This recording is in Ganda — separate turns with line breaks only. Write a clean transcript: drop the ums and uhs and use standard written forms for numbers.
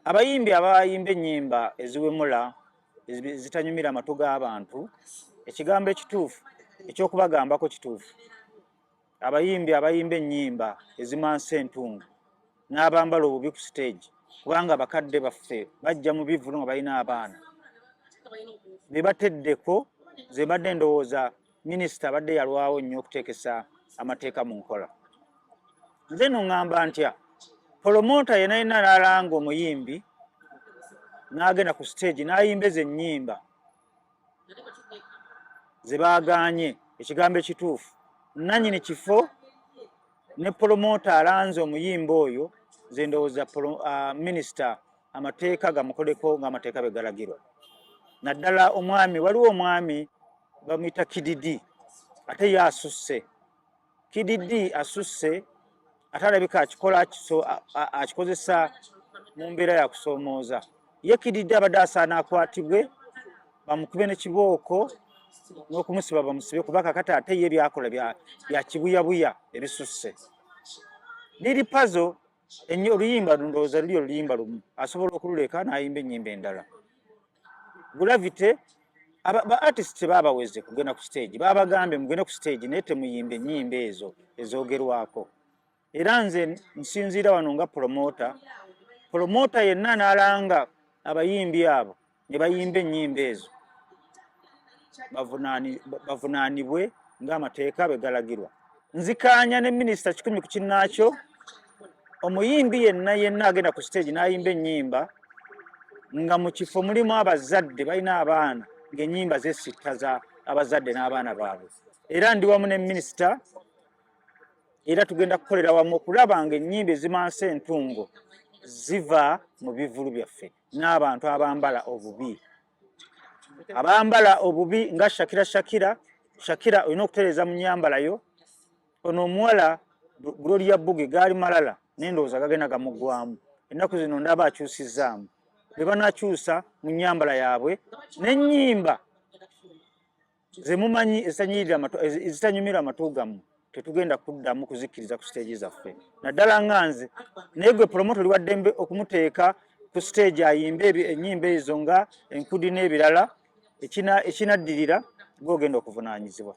abayimbi abayimba ennyimba eziwemula zitanyumira amatu g'abantu ekigambo ekituufu ekyokubagambako kituufu abayimbi abayimba ennyimba ezimansa entungo n'abambala obubi ku stage kubanga abakadde baffe bajja mu bivulu nga balina abaana be bateddeko ze badde ndowooza minisita abadde yalwawo nnyo okuteekesa amateeka mu nkola nze noŋŋamba ntya promota yenna yenna n'alanga omuyimbi n'agenda ku stage n'ayimba ezo ennyimba ze baagaanye ekigambo ekituufu nannyini kifo ne promota alanze omuyimba oyo ze ndowooza minisita amateeka gamukoleko ng'amateeka be galagirwa naddala omwami waliwo omwami bamuyita Kididi ate ye asusse Kididi asusse ate alabika akikozesa mu mbeera ya kusoomooza ye Kididi abadde asaana akwatibwe bamukube n'ekibooko n'okumusiba bamusibe kuba kakati ate ye byakola bya kibuyabuya ebisusse liri pazo oluyimba ndowooza luli oluyimba lumu asobola okululeka n'ayimba ennyimba endala gulavite ba artist baabaweze kugenda ku stage baabagambye mugende ku stage naye temuyimba ennyimba ezo ezoogerwako era nze nsinziira wano nga promota yenna n'alanga abayimbi abo ne bayimba ennyimba ezo bavunaanibwe ng'amateeka bwe galagirwa nzikaanya ne minisita kikumi ku kinnaakyo omuyimbi yenna agenda ku stage n'ayimba ennyimba nga mu kifo mulimu abazadde balina abaana ng'ennyimba zesittaza abazadde n'abaana baabwe era ndi wamu ne minisita era tugenda kukolera wamu okulaba ng'ennyimba ezimansa entungo ziva mu bivulu byaffe n'abantu abambala obubi nga Shakira olina okutereeza mu nnyambalayo ono omuwala Gloria Buge gaali malala n'endowooza gagenda gamuggwamu ennaku zino ndaba akyusizzaamu be banakyusa mu nnyambala yaabwe n'ennyimba ze mumanyi ezitanyumira amatu gammwe tetugenda kuddamu kuzikkiriza ku stage zaffe naddala nga nze naye gwe promoto oli waddembe okumuteeka ku stage ayimbe ennyimba ezo nga enkudi n'ebirala ekinaddirira gw'ogenda okuvunaanyizibwa.